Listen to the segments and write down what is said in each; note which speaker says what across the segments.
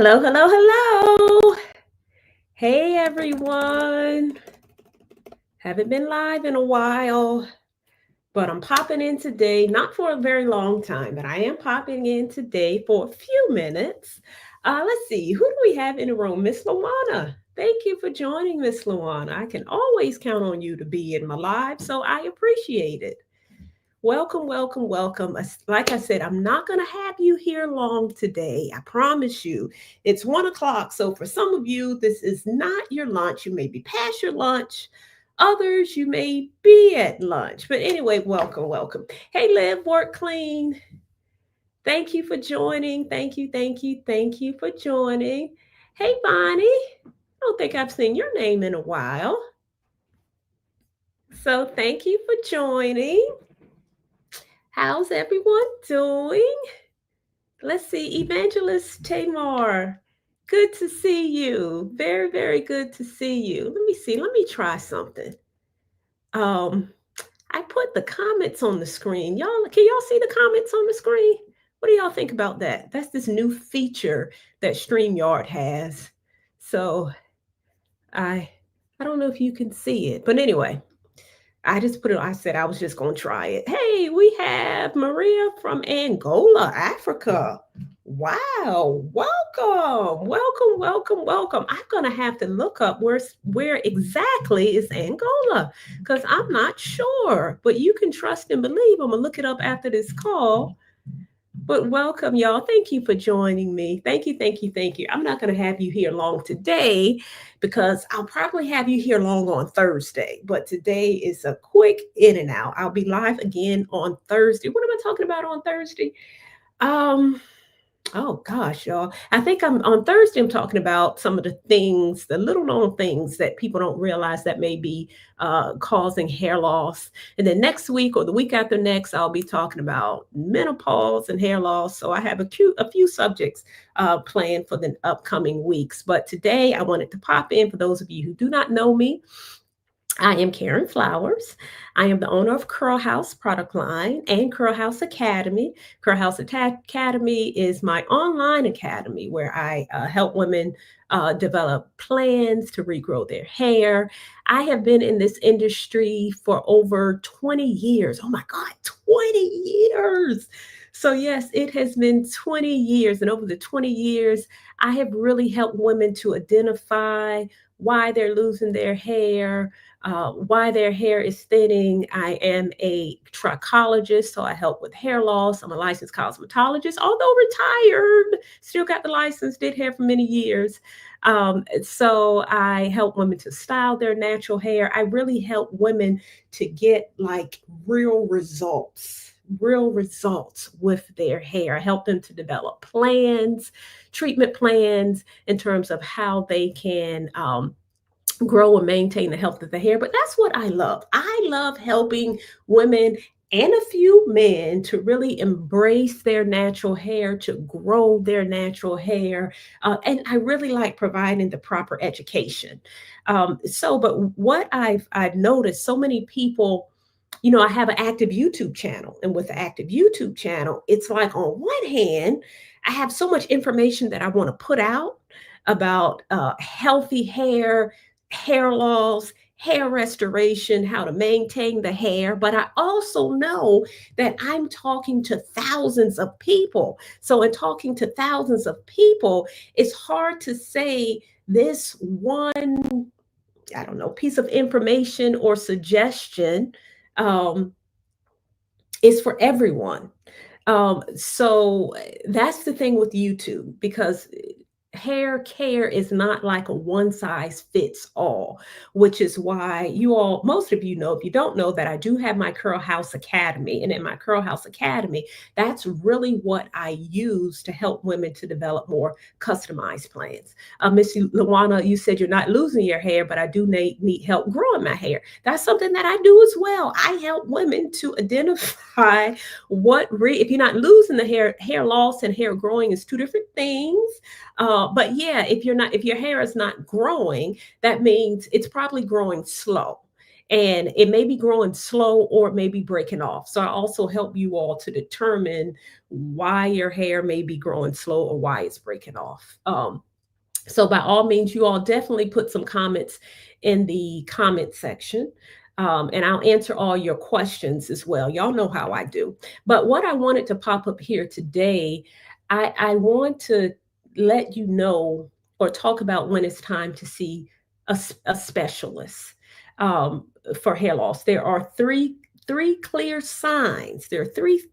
Speaker 1: Hello, hello, hello. Hey, everyone. Haven't been live in a while, but I'm popping in today, not for a very long time, but I am popping in today for a few minutes. Let's see, who do we have in the room? Miss Luana. Thank you for joining, Miss Luana. I can always count on you to be in my live, so I appreciate it. Welcome, welcome, welcome. Like I said, I'm not going to have you here long today. I promise you. It's 1 o'clock. So for some of you, this is not your lunch. You may be past your lunch. Others, you may be at lunch. But anyway, welcome, welcome. Hey, Live, Work Clean. Thank you for joining. Thank you, thank you, thank you for joining. Hey, Bonnie. I don't think I've seen your name in a while. So thank you for joining. How's everyone doing? Let's see, Evangelist Tamar. Good to see you. Very, very good to see you. Let me see. Let me try something. Um, I put the comments on the screen. Can y'all see the comments on the screen? What do y'all think about that? That's this new feature that StreamYard has. So I don't know if you can see it, but anyway, I just put it, I said I was just going to try it. Hey, we have Maria from Angola, Africa. Wow. Welcome. Welcome, welcome, welcome. I'm going to have to look up where exactly is Angola because I'm not sure, but you can trust and believe. I'm going to look it up after this call. But welcome, y'all. Thank you for joining me. Thank you, thank you, thank you. I'm not going to have you here long today because I'll probably have you here long on Thursday. But today is a quick in and out. I'll be live again on Thursday. What am I talking about on Thursday? Um, Oh gosh, y'all. I think I'm on Thursday. I'm talking about some of the things, the little known things that people don't realize that may be causing hair loss. And then next week or the week after next, I'll be talking about menopause and hair loss. So I have a few subjects planned for the upcoming weeks. But today I wanted to pop in for those of you who do not know me. I am Karen Flowers. I am the owner of Curl House product line and Curl House Academy. Curl House Academy is my online academy where I help women develop plans to regrow their hair. I have been in this industry for over 20 years. Oh my God, 20 years. So, yes, it has been 20 years. And over the 20 years, I have really helped women to identify why they're losing their hair, why their hair is thinning. I am a trichologist, so I help with hair loss. I'm a licensed cosmetologist, although retired, still got the license, did hair for many years. So I help women to style their natural hair. I really help women to get like real results with their hair. I help them to develop plans, treatment plans in terms of how they can grow and maintain the health of the hair. But that's what I love. I love helping women and a few men to really embrace their natural hair, to grow their natural hair. And I really like providing the proper education. But what I've noticed, so many people, I have an active YouTube channel. And with the active YouTube channel, it's like on one hand, I have so much information that I want to put out about healthy hair, hair loss, hair restoration, how to maintain the hair. But I also know that I'm talking to thousands of people. So, in talking to thousands of people, it's hard to say this one, I don't know, piece of information or suggestion um, is for everyone. So that's the thing with YouTube because hair care is not like a one size fits all, which is why most of you know, if you don't know, that I do have my Curl House Academy. And in my Curl House Academy, that's really what I use to help women to develop more customized plans. Missy Luana, you said you're not losing your hair, but I do need help growing my hair. That's something that I do as well. I help women to identify if you're not losing the hair loss and hair growing is two different things. But yeah, if your hair is not growing, that means it's probably growing slow. And it may be growing slow or it may be breaking off. So I also help you all to determine why your hair may be growing slow or why it's breaking off. So by all means, you all definitely put some comments in the comment section. And I'll answer all your questions as well. Y'all know how I do. But what I wanted to pop up here today, I want to let you know or talk about when it's time to see a specialist um, for hair loss. There are three clear signs. There are three,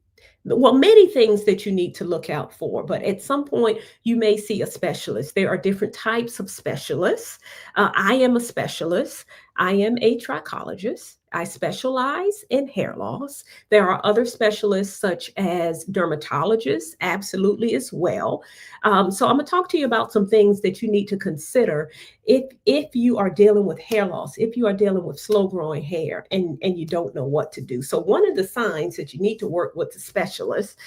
Speaker 1: well, many things that you need to look out for, but at some point you may see a specialist. There are different types of specialists. I am a specialist. I am a trichologist. I specialize in hair loss. There are other specialists such as dermatologists, absolutely as well. So I'm going to talk to you about some things that you need to consider if you are dealing with hair loss, if you are dealing with slow growing hair and you don't know what to do. So one of the signs that you need to work with the specialist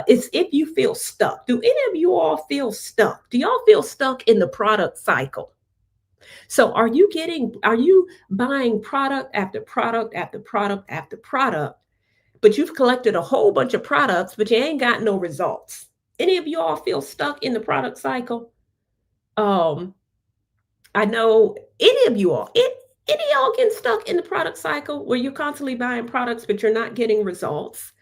Speaker 1: is if you feel stuck. Do any of you all feel stuck? Do y'all feel stuck in the product cycle? So are you buying product after product after product after product, but you've collected a whole bunch of products, but you ain't got no results? Any of you all feel stuck in the product cycle? Um, I know any of you all, any of y'all getting stuck in the product cycle where you're constantly buying products, but you're not getting results,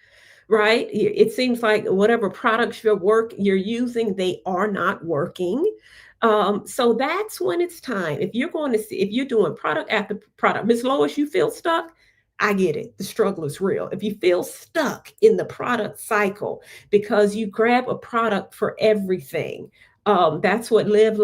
Speaker 1: right? It seems like whatever products you're using, they are not working. So that's when it's time. If you're going to see, if you're doing product after product, Miss Lois, you feel stuck. I get it. The struggle is real. If you feel stuck in the product cycle because you grab a product for everything, that's what live,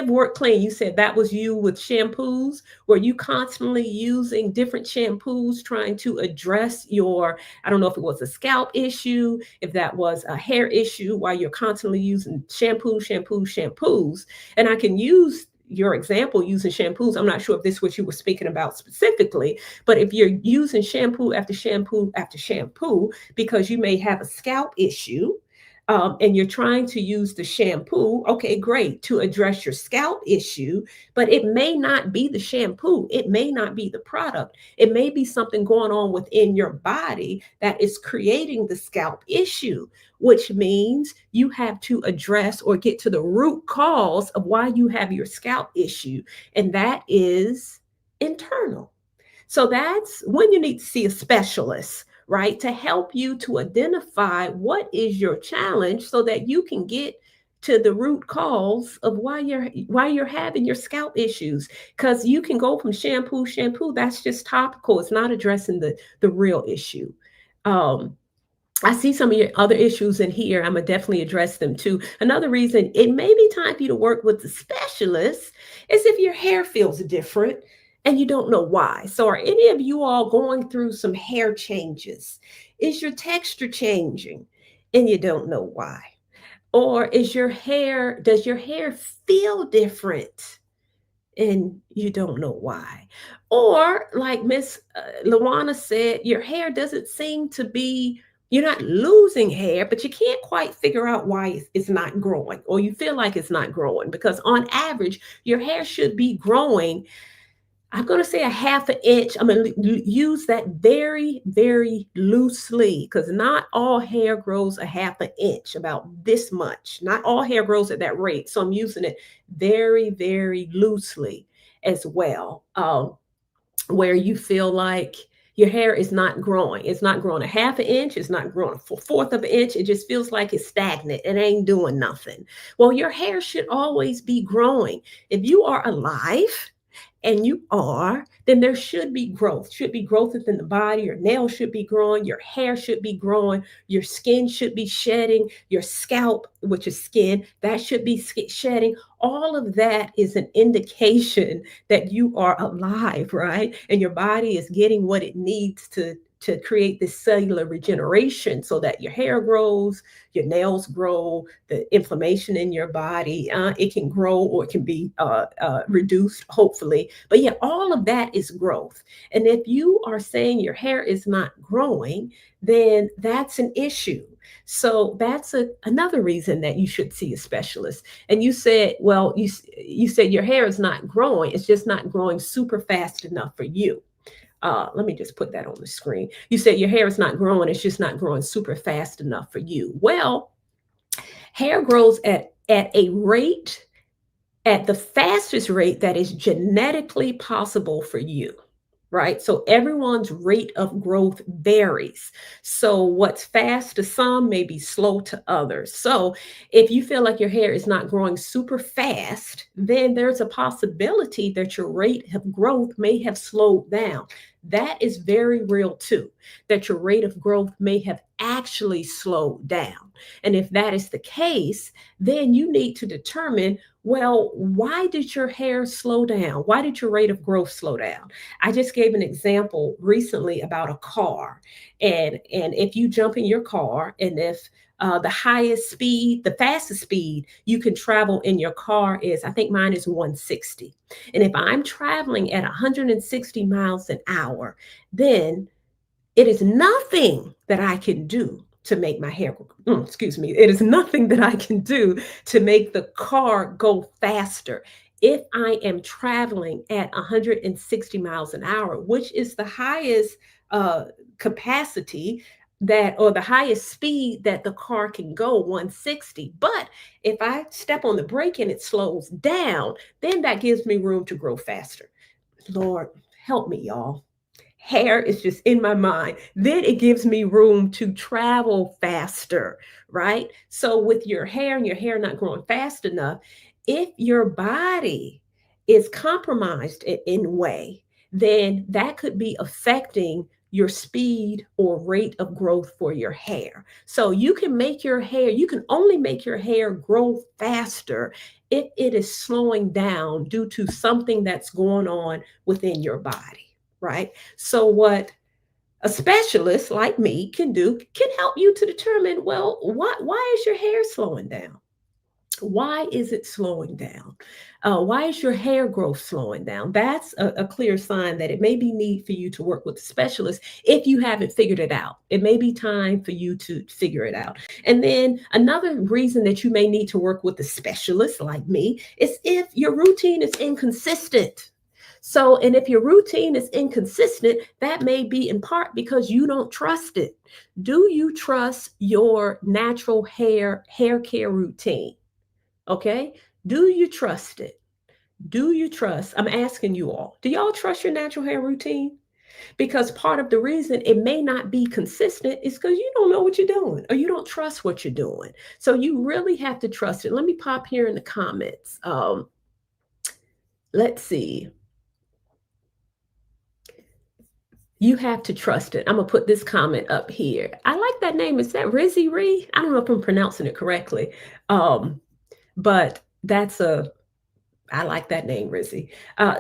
Speaker 1: work, clean. You said that was you with shampoos. Were you constantly using different shampoos trying to address your, I don't know if it was a scalp issue, if that was a hair issue, while you're constantly using shampoos. And I can use your example using shampoos. I'm not sure if this is what you were speaking about specifically, but if you're using shampoo after shampoo after shampoo because you may have a scalp issue, and you're trying to use the shampoo, okay, great, to address your scalp issue, but it may not be the shampoo. It may not be the product. It may be something going on within your body that is creating the scalp issue, which means you have to address or get to the root cause of why you have your scalp issue, and that is internal. So that's when you need to see a specialist, right? To help you to identify what is your challenge so that you can get to the root cause of why you're having your scalp issues. Because you can go from shampoo, that's just topical. It's not addressing the real issue. Um, I see some of your other issues in here. I'm gonna definitely address them too. Another reason it may be time for you to work with the specialist is if your hair feels different and you don't know why. So, are any of you all going through some hair changes? Is your texture changing and you don't know why? Or does your hair feel different and you don't know why? Or, like Miss Lawana said, your hair doesn't seem to be, you're not losing hair, but you can't quite figure out why it's not growing, or you feel like it's not growing, because on average, your hair should be growing. I'm going to say a half an inch. I'm going to use that very, very loosely because not all hair grows a half an inch, about this much. Not all hair grows at that rate. So I'm using it very, very loosely as well, where you feel like your hair is not growing. It's not growing a half an inch. It's not growing a fourth of an inch. It just feels like it's stagnant. It ain't doing nothing. Well, your hair should always be growing. If you are alive, and you are, then there should be growth within the body. Your nails should be growing, your hair should be growing, your skin should be shedding, your scalp, which is skin, that should be shedding. All of that is an indication that you are alive, right? And your body is getting what it needs to create this cellular regeneration so that your hair grows, your nails grow, the inflammation in your body, it can grow or it can be reduced, hopefully. But yeah, all of that is growth. And if you are saying your hair is not growing, then that's an issue. So that's another reason that you should see a specialist. And you said, well, you said your hair is not growing. It's just not growing super fast enough for you. Let me just put that on the screen. You said your hair is not growing, it's just not growing super fast enough for you. Well, hair grows at a rate, at the fastest rate that is genetically possible for you, right? So everyone's rate of growth varies. So what's fast to some may be slow to others. So if you feel like your hair is not growing super fast, then there's a possibility that your rate of growth may have slowed down. That is very real too, that your rate of growth may have actually slowed down. And if that is the case, then you need to determine, well, why did your hair slow down? Why did your rate of growth slow down? I just gave an example recently about a car. And if you jump in your car, and if the highest speed, the fastest speed you can travel in your car is, I think mine is 160. And if I'm traveling at 160 miles an hour, then it is nothing that I can do to make my hair, excuse me, it is nothing that I can do to make the car go faster. If I am traveling at 160 miles an hour, which is the highest uh, capacity that, or the highest speed that the car can go, 160. But if I step on the brake and it slows down, then that gives me room to grow faster. Lord, help me, y'all. Hair is just in my mind. Then it gives me room to travel faster, right? So with your hair and your hair not growing fast enough, if your body is compromised in a way, then that could be affecting your speed or rate of growth for your hair. So you can make your hair, you can only make your hair grow faster if it is slowing down due to something that's going on within your body, right? So, what a specialist like me can do can help you to determine, well, why is your hair slowing down? Why is it slowing down? Why is your hair growth slowing down? That's a clear sign that it may be need for you to work with a specialist if you haven't figured it out. It may be time for you to figure it out. And then another reason that you may need to work with a specialist like me is if your routine is inconsistent. So, and if your routine is inconsistent, that may be in part because you don't trust it. Do you trust your natural hair care routine? Okay. Do you trust it? Do you trust? I'm asking you all, do y'all trust your natural hair routine? Because part of the reason it may not be consistent is because you don't know what you're doing or you don't trust what you're doing. So you really have to trust it. Let me pop here in the comments. Let's see. You have to trust it. I'm gonna put this comment up here. I like that name. Is that Rizzy Ree? I don't know if I'm pronouncing it correctly. Um, but that's a I like that name, Rizzy.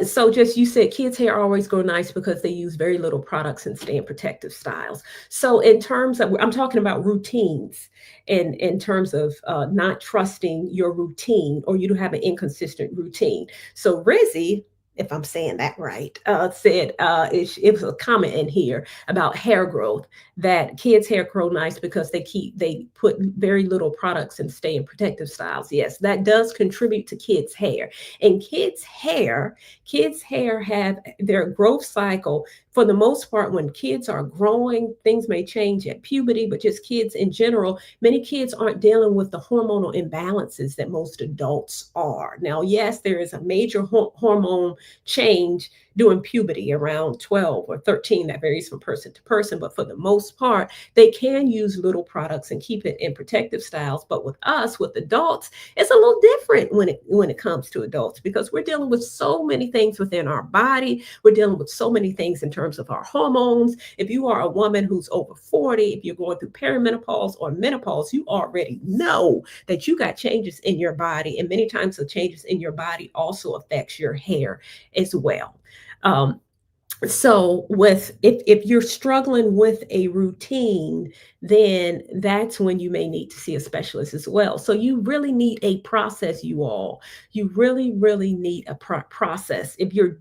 Speaker 1: So just you said kids' hair always grow nice because they use very little products and stay in protective styles. So in terms of, I'm talking about routines, in terms of not trusting your routine, or you don't have an inconsistent routine. So Rizzy, if I'm saying that right, said it was a comment in here about hair growth, that kids' hair grow nice because they put very little products and stay in protective styles. Yes, that does contribute to kids' hair. And kids hair have their growth cycle, for the most part, when kids are growing. Things may change at puberty, but just kids in general, many kids aren't dealing with the hormonal imbalances that most adults are. Now, yes, there is a major hormone change during puberty around 12 or 13. That varies from person to person, but for the most part, they can use little products and keep it in protective styles. But with us, with adults, it's a little different when it comes to adults, because we're dealing with so many things within our body. We're dealing with so many things in terms of our hormones. If you are a woman who's over 40, if you're going through perimenopause or menopause, you already know that you got changes in your body, and many times the changes in your body also affects your hair as well. Um, so with if you're struggling with a routine, then that's when you may need to see a specialist as well. So you really need a process, you all. You really, really need a process. If you're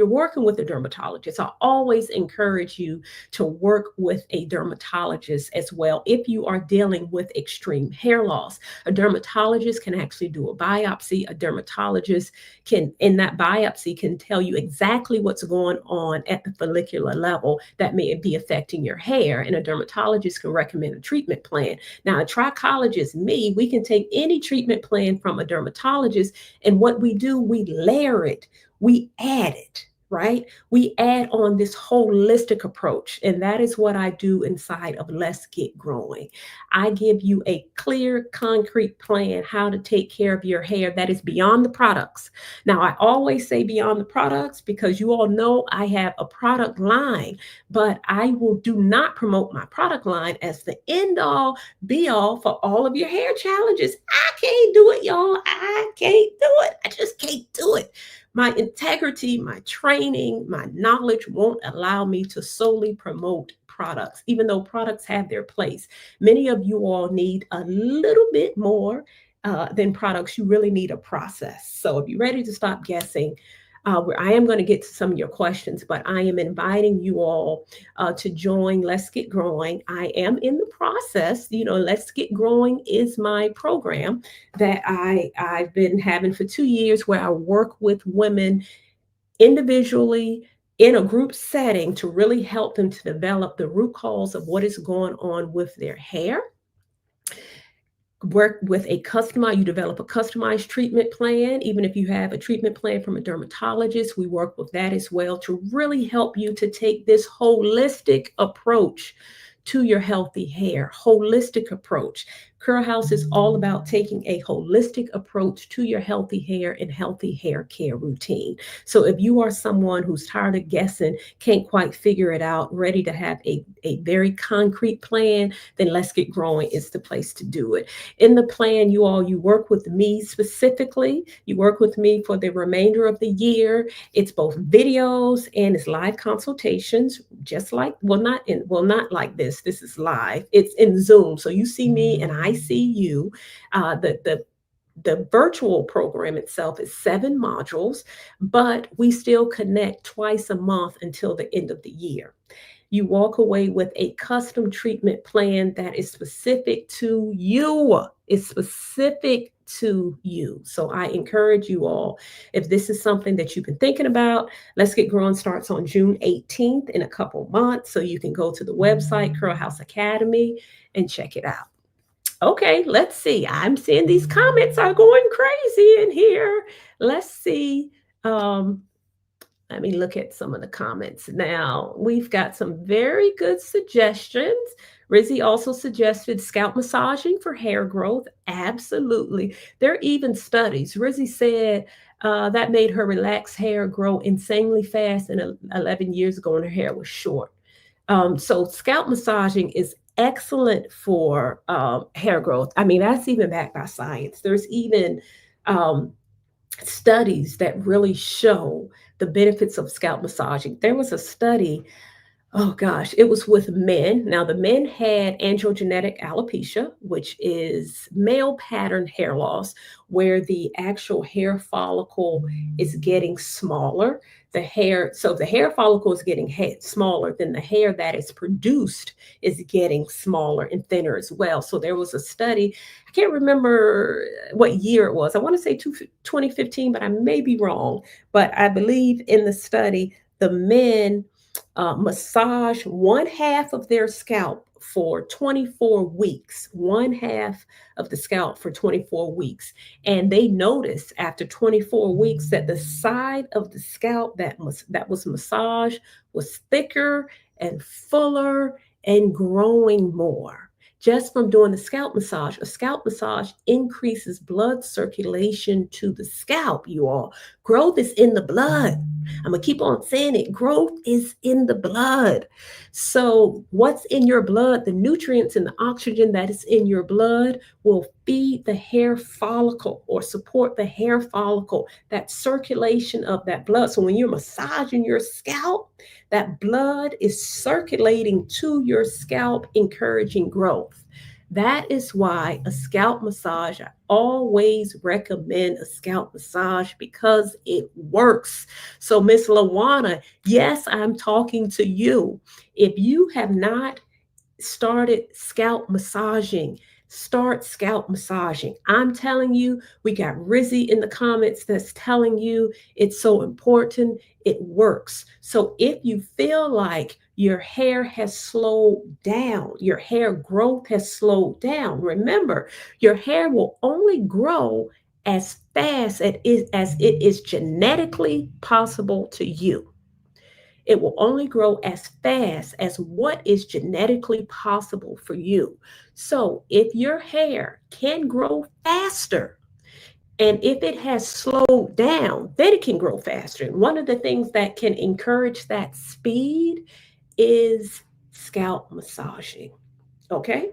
Speaker 1: working with a dermatologist, I always encourage you to work with a dermatologist as well. If you are dealing with extreme hair loss, a dermatologist can actually do a biopsy. A dermatologist can, in that biopsy, can tell you exactly what's going on at the follicular level that may be affecting your hair. And a dermatologist can recommend a treatment plan. Now, a trichologist, me, we can take any treatment plan from a dermatologist, and what we do, we layer it, we add it. Right? We add on this holistic approach, and that is what I do inside of Let's Get Growing. I give you a clear, concrete plan how to take care of your hair that is beyond the products. Now, I always say beyond the products because you all know I have a product line, but I will do not promote my product line as the end all be all for all of your hair challenges. I can't do it, y'all. I can't do it. I just can't do it. My integrity, my training, my knowledge won't allow me to solely promote products, even though products have their place. Many of you all need a little bit more than products. You really need a process. So if you're ready to stop guessing, where I am going to get to some of your questions, but I am inviting you all to join Let's Get Growing. I am in the process. Let's Get Growing is my program that I've been having for 2 years, where I work with women individually in a group setting to really help them to develop the root cause of what is going on with their hair. Work with you develop a customized treatment plan. Even if you have a treatment plan from a dermatologist, we work with that as well to really help you to take this holistic approach to your healthy hair. Holistic approach. Curl House is all about taking a holistic approach to your healthy hair and healthy hair care routine. So if you are someone who's tired of guessing, can't quite figure it out, ready to have a very concrete plan, then Let's Get Growing is the place to do it. In the plan, you work with me specifically. You work with me for the remainder of the year. It's both videos and it's live consultations, just like, not like this. This is live. It's in Zoom. So you see me and I see you. The virtual program itself is 7 modules, but we still connect twice a month until the end of the year. You walk away with a custom treatment plan that is specific to you. It's specific to you. So I encourage you all, if this is something that you've been thinking about, Let's Get Growing starts on June 18th in a couple months. So you can go to the website, Curl House Academy, and check it out. Okay, let's see. I'm seeing these comments are going crazy in here. Let's see. Let me look at some of the comments now. We've got some very good suggestions. Rizzy also suggested scalp massaging for hair growth. Absolutely. There are even studies. Rizzy said that made her relaxed hair grow insanely fast, and 11 years ago when her hair was short. So scalp massaging is excellent for hair growth. I mean, that's even backed by science. There's even studies that really show the benefits of scalp massaging. There was a study, oh gosh, it was with men. Now, the men had androgenetic alopecia, which is male pattern hair loss, where the actual hair follicle is getting smaller. So the hair follicle is getting smaller, then the hair that is produced is getting smaller and thinner as well. So there was a study, I can't remember what year it was. I want to say 2015, but I may be wrong. But I believe in the study, the men massage one half of their scalp for 24 weeks, one half of the scalp for 24 weeks. And they noticed after 24 weeks that the side of the scalp that was massaged was thicker and fuller and growing more. Just from doing the scalp massage. A scalp massage increases blood circulation to the scalp, you all. Growth is in the blood. I'm going to keep on saying it. Growth is in the blood. So what's in your blood, the nutrients and the oxygen that is in your blood will feed the hair follicle or support the hair follicle, that circulation of that blood. So when you're massaging your scalp, that blood is circulating to your scalp, encouraging growth. That is why a scalp massage, I always recommend a scalp massage because it works. So, Miss Lawana, yes, I'm talking to you. If you have not started scalp massaging, start scalp massaging. I'm telling you, we got Rizzy in the comments that's telling you it's so important. It works. So if you feel like your hair has slowed down, your hair growth has slowed down, remember, your hair will only grow as fast as it is genetically possible to you. It will only grow as fast as what is genetically possible for you. So if your hair can grow faster, and if it has slowed down, then it can grow faster. And one of the things that can encourage that speed is scalp massaging. Okay?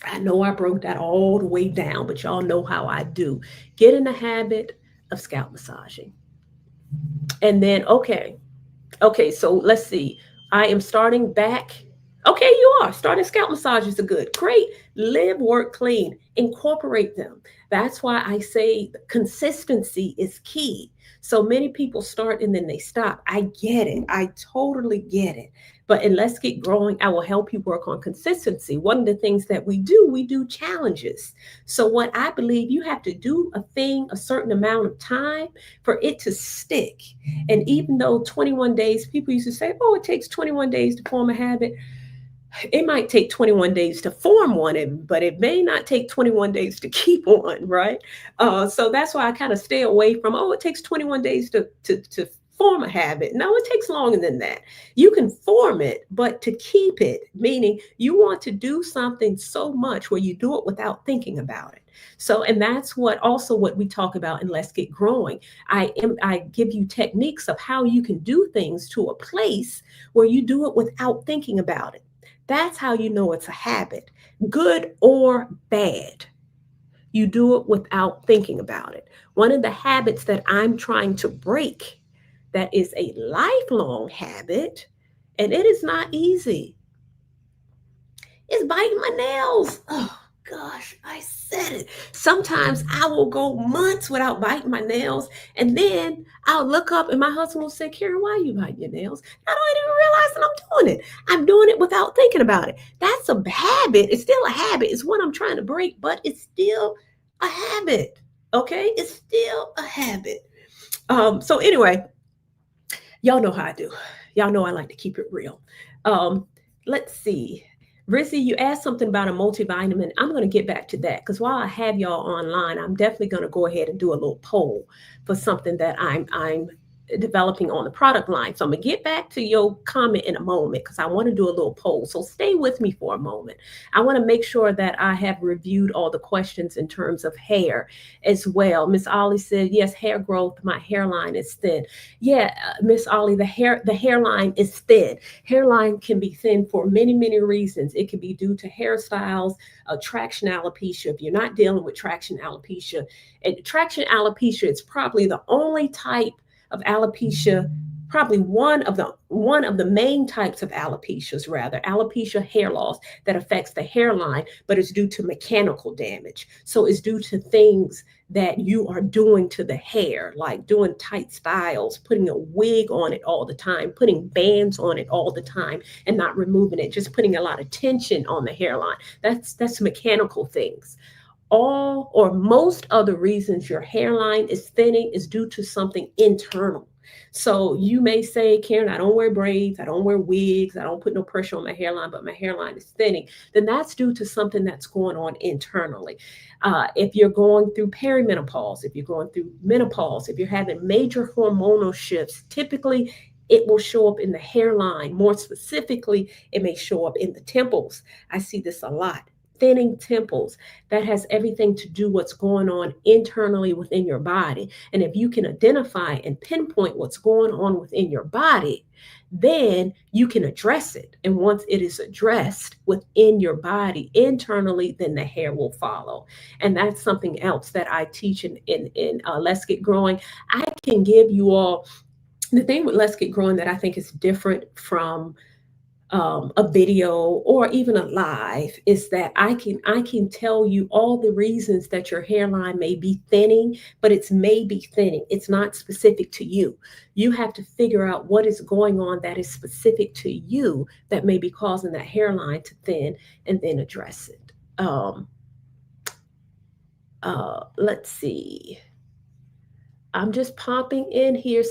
Speaker 1: I know I broke that all the way down, but y'all know how I do. Get in the habit of scalp massaging. And then, okay, so let's see. I am starting back. Okay, you are. Starting scalp massages are good. Great. Live, work clean. Incorporate them. That's why I say consistency is key. So many people start and then they stop. I get it. I totally get it. But and let's get growing. I will help you work on consistency. One of the things that we do challenges. So what I believe you have to do a thing a certain amount of time for it to stick. And even though 21 days, people used to say, oh, it takes 21 days to form a habit. It might take 21 days to form one, but it may not take 21 days to keep one, right? So that's why I kind of stay away from, oh, it takes 21 days to form a habit. No, it takes longer than that. You can form it, but to keep it, meaning you want to do something so much where you do it without thinking about it. So, and that's what also what we talk about in Let's Get Growing. I give you techniques of how you can do things to a place where you do it without thinking about it. That's how you know it's a habit, good or bad. You do it without thinking about it. One of the habits that I'm trying to break that is a lifelong habit, and it is not easy, is biting my nails. Oh gosh, I said it. Sometimes I will go months without biting my nails, and then I'll look up and my husband will say, Karen, why are you biting your nails? I don't even realize that I'm doing it. I'm doing it without thinking about it. That's a habit. It's still a habit. It's what I'm trying to break, but it's still a habit. Okay? It's still a habit. So anyway, y'all know how I do. Y'all know I like to keep it real. Um, let's see. Rizzy, you asked something about a multivitamin. I'm going to get back to that because while I have y'all online, I'm definitely going to go ahead and do a little poll for something that I'm developing on the product line. So I'm gonna get back to your comment in a moment because I want to do a little poll. So stay with me for a moment. I want to make sure that I have reviewed all the questions in terms of hair as well. Miss Ollie said, yes, hair growth, my hairline is thin. Yeah, Miss Ollie, the hairline is thin. Hairline can be thin for many, many reasons. It can be due to hairstyles, traction alopecia. If you're not dealing with traction alopecia, and traction alopecia is probably the only type of alopecia, probably one of the main types of alopecias, rather alopecia hair loss that affects the hairline, but it's due to mechanical damage. So it's due to things that you are doing to the hair, like doing tight styles, putting a wig on it all the time, putting bands on it all the time and not removing it, just putting a lot of tension on the hairline. That's mechanical things. All or most of the reasons your hairline is thinning is due to something internal. So you may say, Karen, I don't wear braids, I don't wear wigs, I don't put no pressure on my hairline, but my hairline is thinning. Then that's due to something that's going on internally. If you're going through perimenopause, if you're going through menopause, if you're having major hormonal shifts, typically it will show up in the hairline. More specifically, it may show up in the temples. I see this a lot. thinning temples. That has everything to do what's going on internally within your body. And if you can identify and pinpoint what's going on within your body, then you can address it. And once it is addressed within your body internally, then the hair will follow. And that's something else that I teach in Let's Get Growing. I can give you all the thing with Let's Get Growing that I think is different from a video or even a live is that I can tell you all the reasons that your hairline may be thinning, but it's may be thinning. It's not specific to you. You have to figure out what is going on that is specific to you that may be causing that hairline to thin, and then address it. Let's see. I'm just popping in here.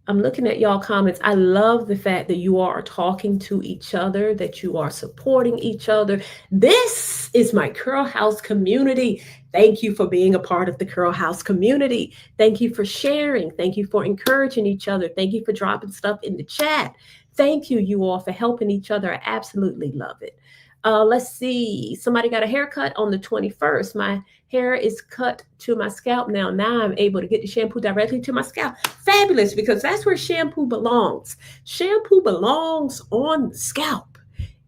Speaker 1: I'm looking at y'all comments. I love the fact that you all are talking to each other, that you are supporting each other. This is my Curl House community. Thank you for being a part of the Curl House community. Thank you for sharing. Thank you for encouraging each other. Thank you for dropping stuff in the chat. Thank you, you all, for helping each other. I absolutely love it. Let's see. Somebody got a haircut on the 21st. My hair is cut to my scalp now. Now I'm able to get the shampoo directly to my scalp. Fabulous, because that's where shampoo belongs. Shampoo belongs on the scalp.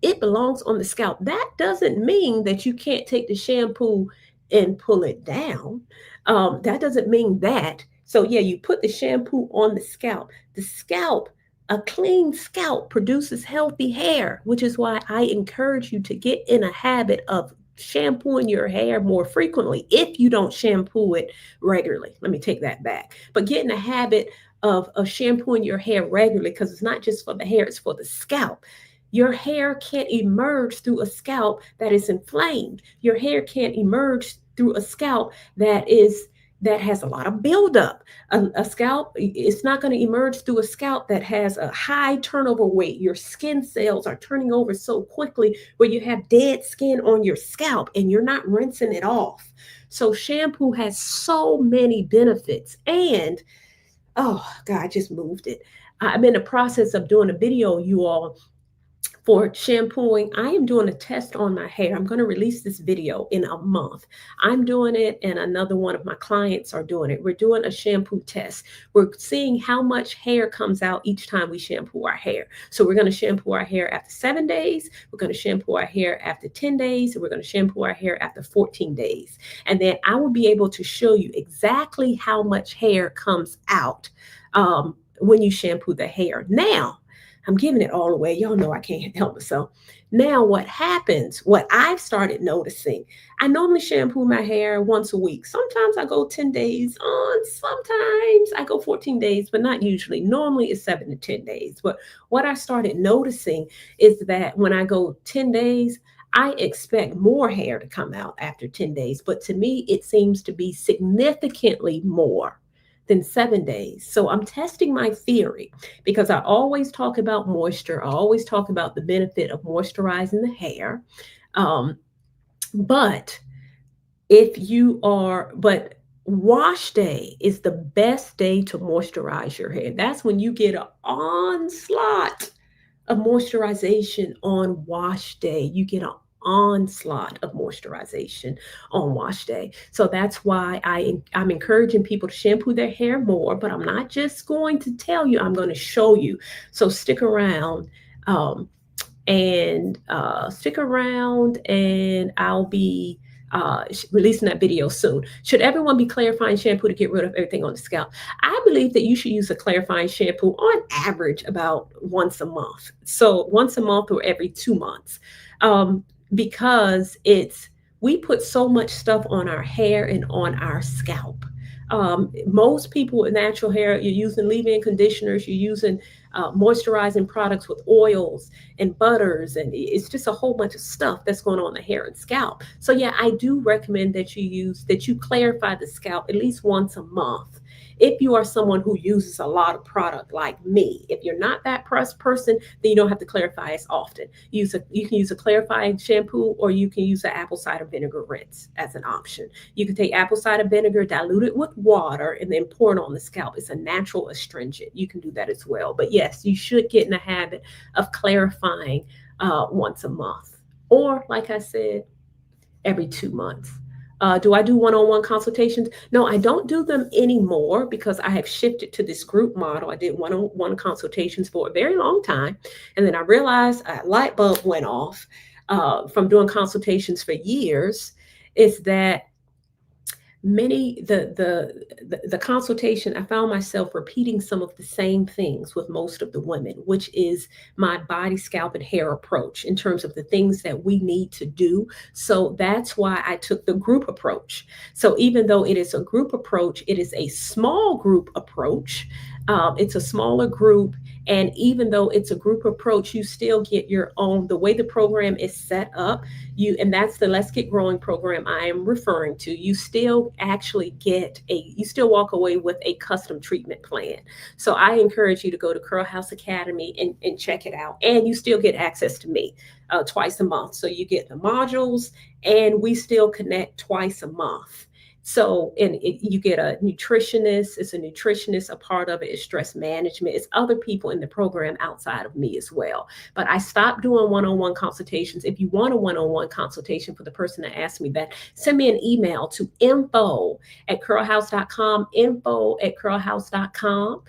Speaker 1: It belongs on the scalp. That doesn't mean that you can't take the shampoo and pull it down. That doesn't mean that. So yeah, you put the shampoo on the scalp. The scalp, a clean scalp produces healthy hair, which is why I encourage you to get in a habit of shampooing your hair more frequently if you don't shampoo it regularly. Let me take that back. But get in a habit of shampooing your hair regularly, because it's not just for the hair, it's for the scalp. Your hair can't emerge through a scalp that is inflamed. Your hair can't emerge through a scalp that has a lot of buildup. A scalp, it's not going to emerge through a scalp that has a high turnover weight. Your skin cells are turning over so quickly where you have dead skin on your scalp and you're not rinsing it off. So shampoo has so many benefits. And, oh God, I just moved it. I'm in the process of doing a video, you all, for shampooing. I am doing a test on my hair. I'm going to release this video in a month. I'm doing it, and another one of my clients are doing it. We're doing a shampoo test. We're seeing how much hair comes out each time we shampoo our hair. So we're going to shampoo our hair after 7 days. We're going to shampoo our hair after 10 days. And we're going to shampoo our hair after 14 days. And then I will be able to show you exactly how much hair comes out when you shampoo the hair. Now, I'm giving it all away. Y'all know I can't help myself. Now, what happens, what I've started noticing, I normally shampoo my hair once a week. Sometimes I go 10 days on, sometimes I go 14 days, but not usually. Normally it's 7 to 10 days. But what I started noticing is that when I go 10 days, I expect more hair to come out after 10 days. But to me, it seems to be significantly more than 7 days. So I'm testing my theory, because I always talk about moisture. I always talk about the benefit of moisturizing the hair. But wash day is the best day to moisturize your hair. That's when you get an onslaught of moisturization on wash day. You get an onslaught of moisturization on wash day. So that's why I'm encouraging people to shampoo their hair more, but I'm not just going to tell you, I'm going to show you. So stick around, and I'll be releasing that video soon. Should everyone be clarifying shampoo to get rid of everything on the scalp? I believe that you should use a clarifying shampoo on average about once a month. So once a month or every 2 months. Because we put so much stuff on our hair and on our scalp. Most people with natural hair, you're using leave-in conditioners, you're using moisturizing products with oils and butters, and it's just a whole bunch of stuff that's going on in the hair and scalp. So yeah, I do recommend that you clarify the scalp at least once a month. If you are someone who uses a lot of product like me, if you're not that person, then you don't have to clarify as often. You can use a clarifying shampoo, or you can use an apple cider vinegar rinse as an option. You can take apple cider vinegar, dilute it with water, and then pour it on the scalp. It's a natural astringent. You can do that as well. But yes, you should get in the habit of clarifying once a month. Or, like I said, every 2 months. Do I do one-on-one consultations? No, I don't do them anymore because I have shifted to this group model. I did one-on-one consultations for a very long time, and then I realized a light bulb went off from doing consultations for years. Is that many the consultation, I found myself repeating some of the same things with most of the women, which is my body, scalp, and hair approach in terms of the things that we need to do. So that's why I took the group approach. So even though it is a group approach, it is a small group approach. It's a smaller group, and even though it's a group approach, you still get your own. The way the program is set up, you, and that's the Let's Get Growing program I am referring to, you still actually get you still walk away with a custom treatment plan. So I encourage you to go to Curl House Academy and check it out, and you still get access to me twice a month. So you get the modules, and we still connect twice a month. So, and you get a nutritionist. It's a nutritionist. A part of it is stress management. It's other people in the program outside of me as well. But I stopped doing one-on-one consultations. If you want a one-on-one consultation, for the person that asked me that, send me an email to info@curlhouse.com, info@curlhouse.com.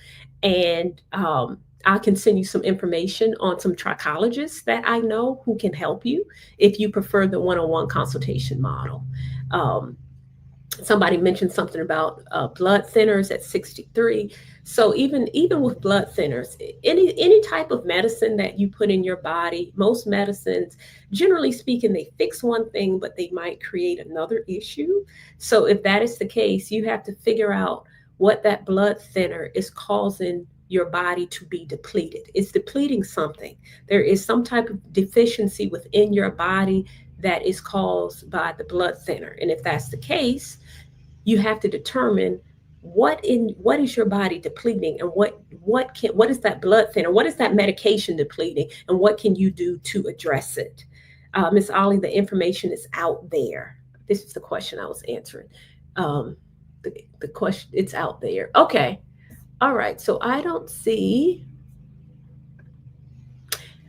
Speaker 1: And I can send you some information on some trichologists that I know who can help you if you prefer the one-on-one consultation model. Um, Somebody mentioned something about blood thinners at 63. So even with blood thinners, any type of medicine that you put in your body, most medicines, generally speaking, they fix one thing, but they might create another issue. So if that is the case, you have to figure out what that blood thinner is causing your body to be depleted. It's depleting something. There is some type of deficiency within your body that is caused by the blood thinner. And if that's the case, you have to determine what is your body depleting, and what is that blood thinner, what is that medication depleting, and what can you do to address it. Miss Ollie, the information is out there. This is the question I was answering. um, the question, it's out there. Okay. All right, so I don't see.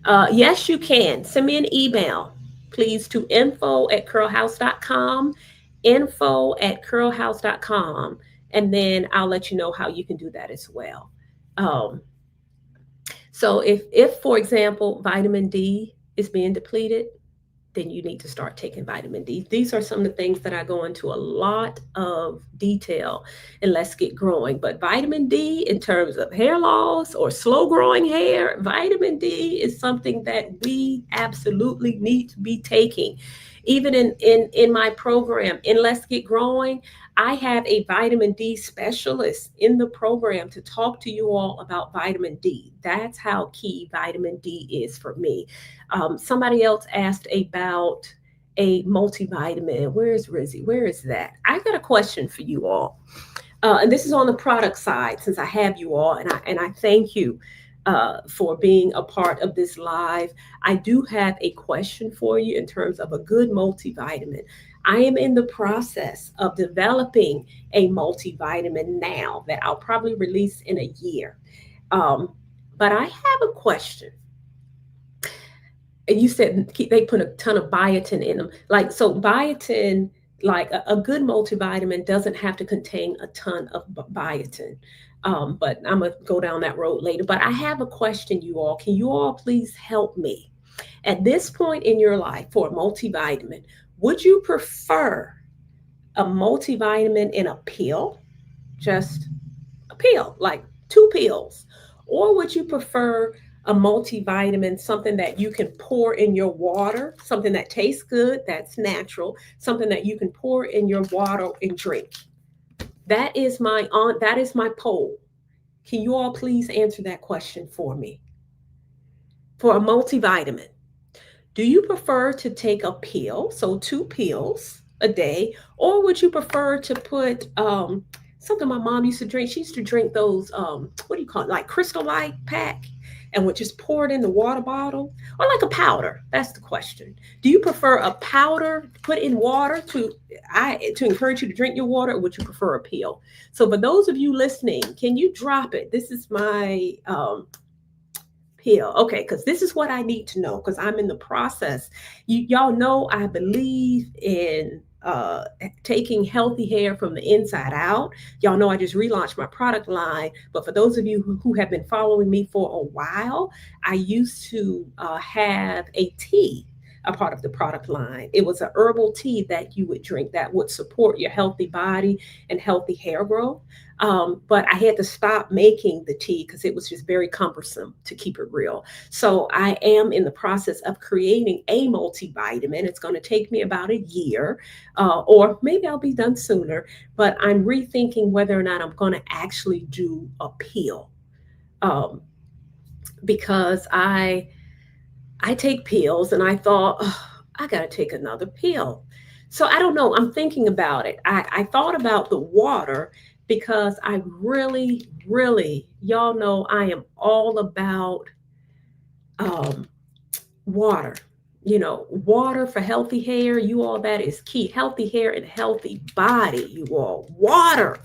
Speaker 1: Yes, you can send me an email, please, to info@curlhouse.com, info@curlhouse.com, and then I'll let you know how you can do that as well. Um, so if, for example, vitamin D is being depleted, then you need to start taking vitamin D. These are some of the things that I go into a lot of detail in Let's Get Growing. But vitamin D, in terms of hair loss or slow growing hair, vitamin D is something that we absolutely need to be taking. Even in my program, in Let's Get Growing, I have a vitamin D specialist in the program to talk to you all about vitamin D. That's how key vitamin D is for me. Somebody else asked about a multivitamin. Where is Rizzy? Where is that? I got a question for you all. And this is on the product side, since I have you all, and I thank you for being a part of this live. I do have a question for you in terms of a good multivitamin. I am in the process of developing a multivitamin now that I'll probably release in a year. Um, but I have a question. And you said they put a ton of biotin in them. Like, so biotin, like a good multivitamin doesn't have to contain a ton of biotin. But I'm gonna go down that road later. But I have a question, you all. Can you all please help me? At this point in your life, for a multivitamin, would you prefer a multivitamin in a pill, just a pill, like 2 pills? Or would you prefer a multivitamin, something that you can pour in your water, something that tastes good, that's natural, something that you can pour in your water and drink? That is my poll. Can you all please answer that question for me? For a multivitamin, do you prefer to take a pill, so 2 pills a day, or would you prefer to put something my mom used to drink? She used to drink those, what do you call it, like Crystal Light pack, and would just pour it in the water bottle, or like a powder? That's the question. Do you prefer a powder put in water to encourage you to drink your water, or would you prefer a pill? So for those of you listening, can you drop it? Peel. Okay, because this is what I need to know because I'm in the process. Y'all know I believe in taking healthy hair from the inside out. Y'all know I just relaunched my product line, but for those of you who have been following me for a while, I used to have a tea. A part of the product line. It was a herbal tea that you would drink that would support your healthy body and healthy hair growth. But I had to stop making the tea because it was just very cumbersome to keep it real. So I am in the process of creating a multivitamin. It's going to take me about a year, or maybe I'll be done sooner. But I'm rethinking whether or not I'm going to actually do a peel, um, because I take pills and I thought, oh, I got to take another pill. So I don't know. I'm thinking about it. I thought about the water because I really, really, y'all know I am all about um, water. Water for healthy hair, you all, that is key. Healthy hair and healthy body, you all. Water.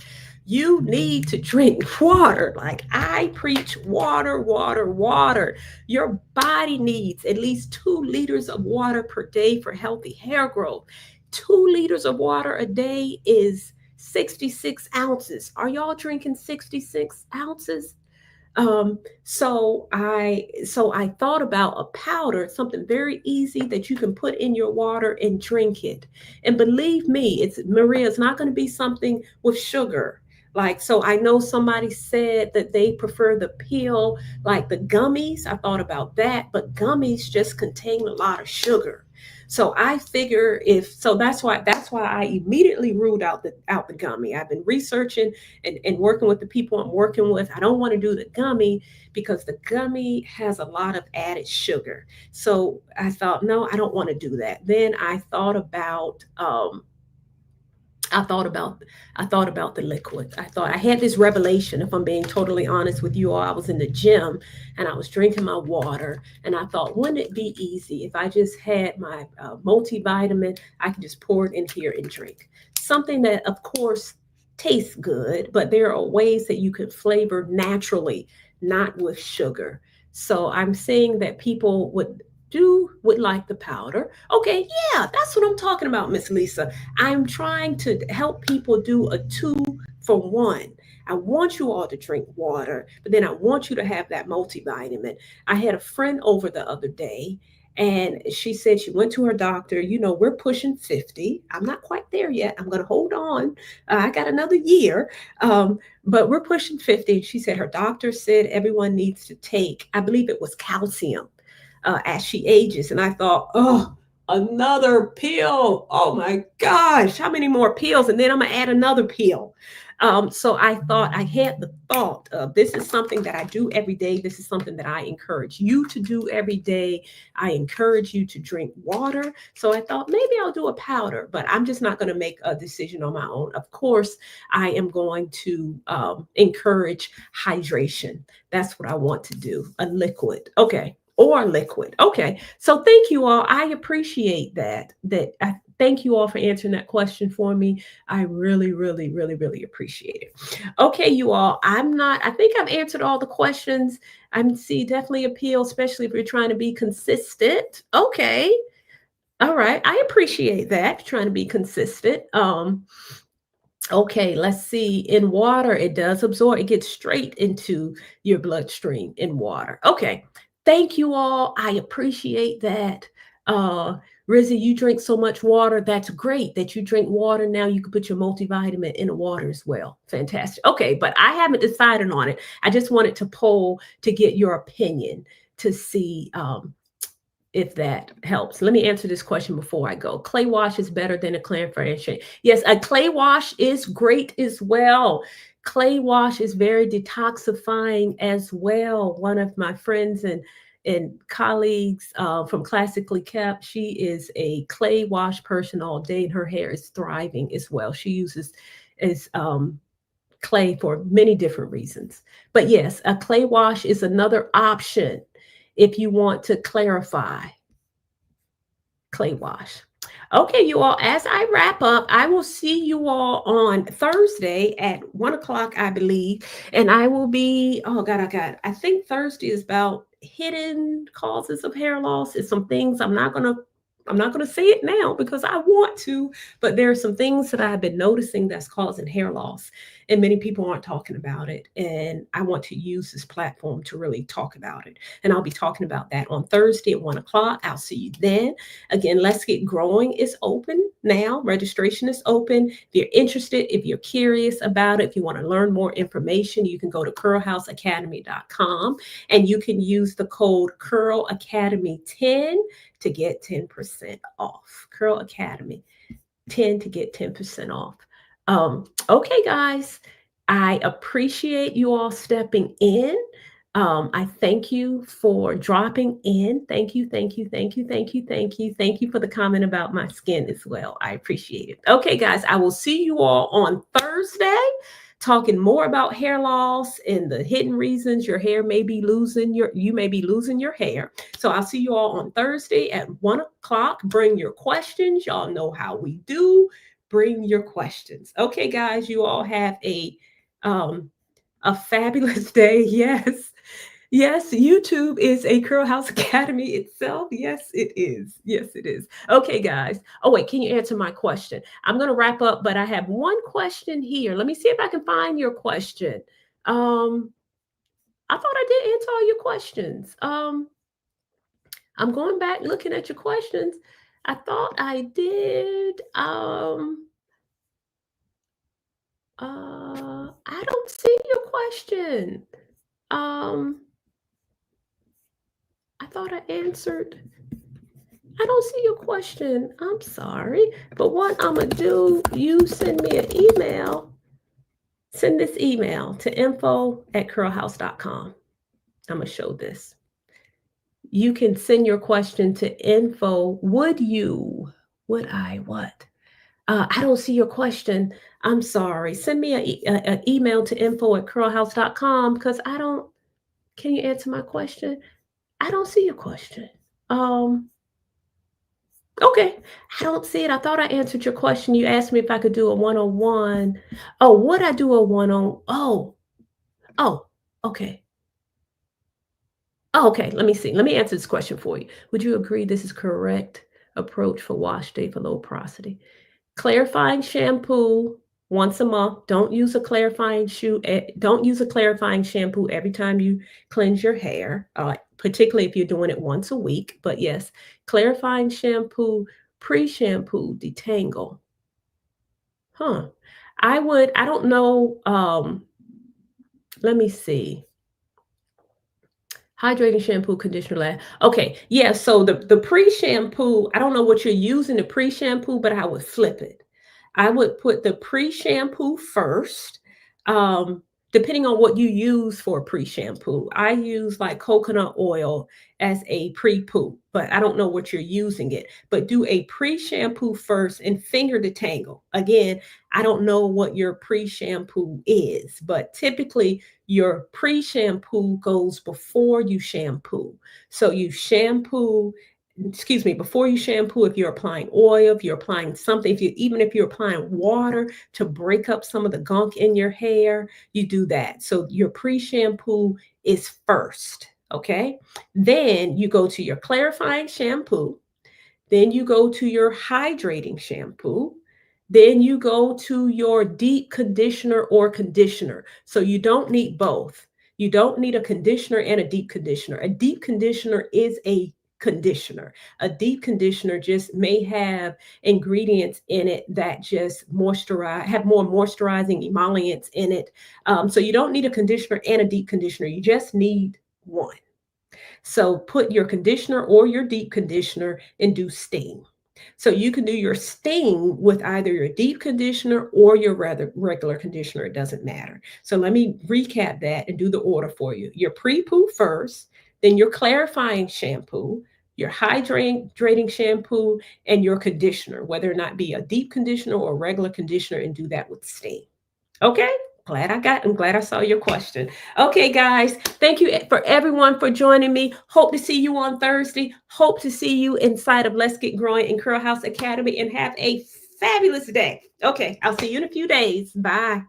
Speaker 1: You need to drink water. Like I preach water, water, water. Your body needs at least 2 liters of water per day for healthy hair growth. 2 liters of water a day is 66 ounces. Are y'all drinking 66 ounces? So I thought about a powder, something very easy that you can put in your water and drink it. And believe me, it's Maria, it's not going to be something with sugar. Like, so I know somebody said that they prefer the pill, like the gummies. I thought about that, but gummies just contain a lot of sugar. So I figure if so that's why I immediately ruled out the gummy. I've been researching and working with the people I'm working with. I don't want to do the gummy because the gummy has a lot of added sugar. So I thought, no, I don't want to do that. Then I thought about I thought about the liquid. I thought I had this revelation, if I'm being totally honest with you all. I was in the gym and I was drinking my water and I thought, wouldn't it be easy if I just had my multivitamin? I can just pour it in here and drink. Something that of course tastes good, but there are ways that you can flavor naturally, not with sugar. So I'm saying that people would like the powder. Okay, yeah, that's what I'm talking about, Miss Lisa. I'm trying to help people do a 2 for 1. I want you all to drink water, but then I want you to have that multivitamin. I had a friend over the other day, and she said she went to her doctor. We're pushing 50. I'm not quite there yet. I'm going to hold on. I got another year, but we're pushing 50. She said her doctor said everyone needs to take, I believe it was calcium, as she ages. And I thought, oh, another pill. Oh my gosh, how many more pills? And then I'm going to add another pill. So I thought, I had the thought of this is something that I do every day. This is something that I encourage you to do every day. I encourage you to drink water. So I thought maybe I'll do a powder, but I'm just not going to make a decision on my own. Of course, I am going to encourage hydration. That's what I want to do. A liquid. Okay. Or liquid. Okay. So thank you all. I appreciate that. Thank you all for answering that question for me. I really, really, really, really appreciate it. Okay, you all. I think I've answered all the questions. I'm see definitely appeal, especially if you're trying to be consistent. Okay. All right. I appreciate that. Trying to be consistent. Okay, let's see. In water, it does absorb. It gets straight into your bloodstream in water. Okay. Thank you all. I appreciate that. Uh Rizzy, you drink so much water. That's great that you drink water. Now you can put your multivitamin in the water as well. Fantastic. Okay, but I haven't decided on it. I just wanted to poll to get your opinion to see if that helps. Let me answer this question before I go. Clay wash is better than a clarification. Yes, a clay wash is great as well. Clay wash is very detoxifying as well. One of my friends and colleagues from Classically Kept, she is a clay wash person all day, and her hair is thriving as well. She uses is clay for many different reasons. But yes, a clay wash is another option if you want to clarify clay wash. Okay, you all, as I wrap up, I will see you all on Thursday at 1 o'clock, I believe. And I will be, oh God, I think Thursday is about hidden causes of hair loss. It's some things I'm not gonna say it now because I want to, but there are some things that I've been noticing that's causing hair loss. And many people aren't talking about it. And I want to use this platform to really talk about it. And I'll be talking about that on Thursday at 1 o'clock. I'll see you then. Again, Let's Get Growing is open now. Registration is open. If you're interested, if you're curious about it, if you want to learn more information, you can go to curlhouseacademy.com and you can use the code CurlAcademy10 to get 10% off. Curl Academy 10 to get 10% off. Okay, guys, I appreciate you all stepping in. I thank you for dropping in. Thank you, thank you, thank you, thank you, thank you. Thank you for the comment about my skin as well. I appreciate it. Okay, guys, I will see you all on Thursday talking more about hair loss and the hidden reasons your hair may be losing you may be losing your hair. So I'll see you all on Thursday at 1 o'clock. Bring your questions. Y'all know how we do. Bring your questions. Okay, guys, you all have um a fabulous day. Yes. Yes, YouTube is a Curl House Academy itself. Yes, it is. Yes, it is. Okay, guys. Oh, wait, can you answer my question? I'm going to wrap up, but I have one question here. Let me see if I can find your question. Um, I thought I did answer all your questions. I'm going back looking at your questions. I thought I did. I don't see your question. Um, I thought I answered. I don't see your question. I'm sorry. But what I'm going to do, you send me an email. Send this email to info@curlhouse.com. I'm going to show this. You can send your question to info. Would I what? I don't see your question. I'm sorry. Send me an email to info@curlhouse.com because I don't. Can you answer my question? I don't see your question. Um, Okay. I don't see it. I thought I answered your question. You asked me if I could do a one-on-one. Oh, would I do a one-on? Oh, okay. Oh, okay. Let me see. Let me answer this question for you. Would you agree this is correct approach for wash day for low porosity? Clarifying shampoo once a month. Don't use a clarifying shampoo every time you cleanse your hair, particularly if you're doing it once a week. But yes, clarifying shampoo, pre-shampoo, detangle. Huh. I don't know. Let me see. Hydrating shampoo, conditioner. Okay, yeah. So the pre-shampoo, I don't know what you're using the pre-shampoo, but I would flip it. I would put the pre-shampoo first. Um, Depending on what you use for pre-shampoo. I use like coconut oil as a pre-poo, but I don't know what you're using it. But do a pre-shampoo first and finger detangle. Again, I don't know what your pre-shampoo is, but typically your pre-shampoo goes before you shampoo. So you shampoo, excuse me, before you shampoo, if you're applying oil, if you're applying something, even if you're applying water to break up some of the gunk in your hair, you do that. So your pre-shampoo is first, okay? Then you go to your clarifying shampoo, then you go to your hydrating shampoo. Then you go to your deep conditioner or conditioner. So you don't need both. You don't need a conditioner and a deep conditioner. A deep conditioner is a conditioner. A deep conditioner just may have ingredients in it that just have more moisturizing emollients in it. So you don't need a conditioner and a deep conditioner. You just need one. So put your conditioner or your deep conditioner and do steam. So you can do your steam with either your deep conditioner or your rather regular conditioner. It doesn't matter. So let me recap that and do the order for you. Your pre-poo first, then your clarifying shampoo, your hydrating shampoo, and your conditioner, whether or not be a deep conditioner or a regular conditioner, and do that with steam. Okay? I'm glad I saw your question. Okay, guys, thank you for everyone for joining me. Hope to see you on Thursday. Hope to see you inside of Let's Get Growing in Curl House Academy, and have a fabulous day. Okay, I'll see you in a few days. Bye.